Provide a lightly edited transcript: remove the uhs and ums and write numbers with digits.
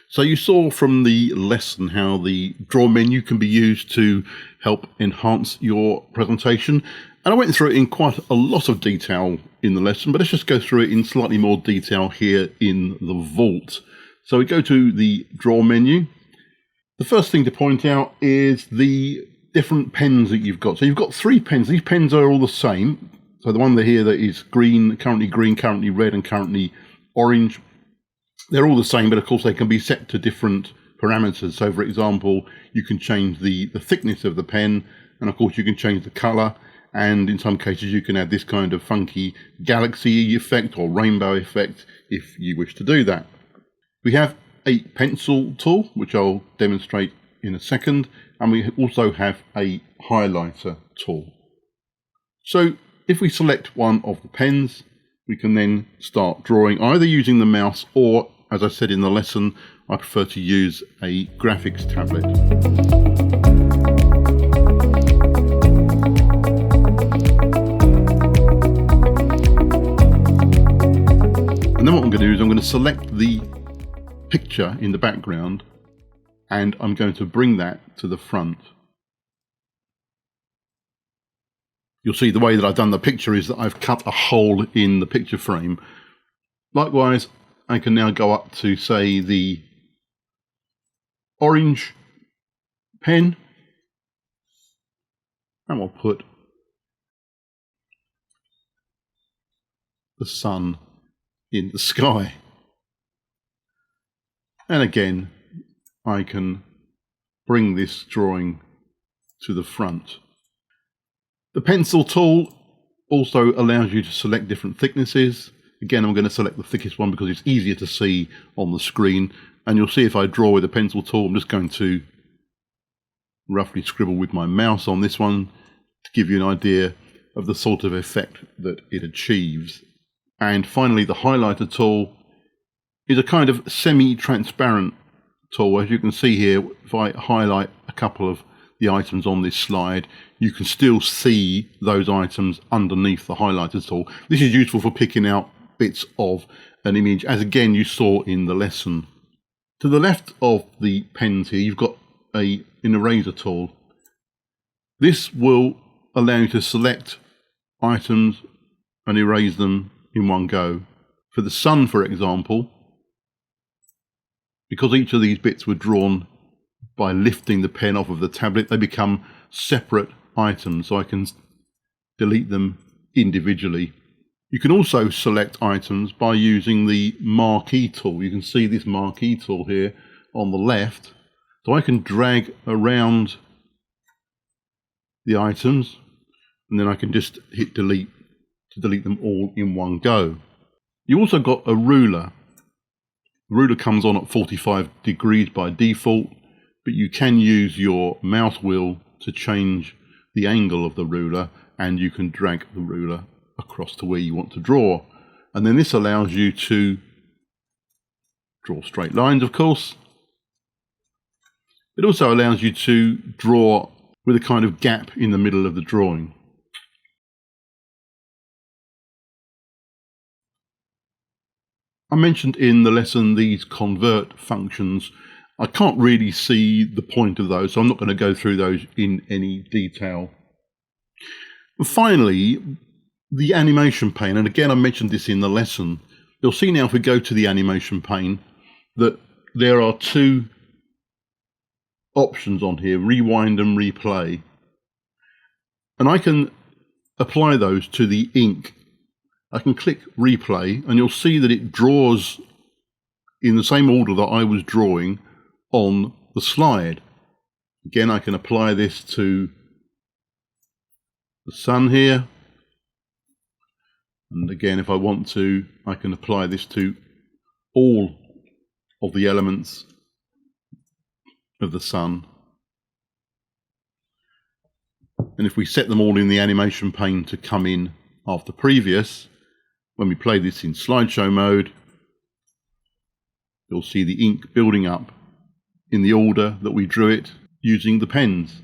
So you saw from the lesson how the draw menu can be used to help enhance your presentation. And I went through it in quite a lot of detail in the lesson, but let's just go through it in slightly more detail here in the vault. So we go to the draw menu. The first thing to point out is the different pens that you've got. So you've got 3 pens. These pens are all the same. So the one here that is green, currently red, and currently orange, they're all the same, but of course they can be set to different parameters. So for example, you can change the thickness of the pen, and of course you can change the color, and in some cases you can add this kind of funky galaxy effect or rainbow effect if you wish to do that. We have a pencil tool, which I'll demonstrate in a second, and we also have a highlighter tool. So if we select one of the pens, we can then start drawing either using the mouse or, as I said in the lesson, I prefer to use a graphics tablet. And then what I'm going to do is I'm going to select the picture in the background and I'm going to bring that to the front. You'll see the way that I've done the picture is that I've cut a hole in the picture frame. Likewise, I can now go up to, say, the orange pen, and we'll put the sun in the sky. And again, I can bring this drawing to the front. The pencil tool also allows you to select different thicknesses. Again, I'm going to select the thickest one because it's easier to see on the screen. And you'll see if I draw with the pencil tool, I'm just going to roughly scribble with my mouse on this one to give you an idea of the sort of effect that it achieves. And finally, the highlighter tool is a kind of semi-transparent tool. As you can see here, if I highlight a couple of the items on this slide, you can still see those items underneath the highlighter tool. This is useful for picking out bits of an image, as again you saw in the lesson. To the left of the pens here, you've got an eraser tool. This will allow you to select items and erase them in one go. For the sun, for example, because each of these bits were drawn by lifting the pen off of the tablet, they become separate items, so I can delete them individually. You can also select items by using the marquee tool. You can see this marquee tool here on the left. So I can drag around the items, and then I can just hit delete to delete them all in one go. You also got a ruler. The ruler comes on at 45 degrees by default, but you can use your mouse wheel to change the angle of the ruler, and you can drag the ruler across to where you want to draw. And then this allows you to draw straight lines, of course. It also allows you to draw with a kind of gap in the middle of the drawing. I mentioned in the lesson these convert functions. I can't really see the point of those, so I'm not going to go through those in any detail. And finally, the animation pane, and again I mentioned this in the lesson. You'll see now if we go to the animation pane that there are 2 options on here, rewind and replay. And I can apply those to the ink. I can click replay and you'll see that it draws in the same order that I was drawing on the slide. Again, I can apply this to the sun here. And again, if I want to, I can apply this to all of the elements of the sun. And if we set them all in the animation pane to come in after previous, when we play this in slideshow mode, you'll see the ink building up in the order that we drew it using the pens.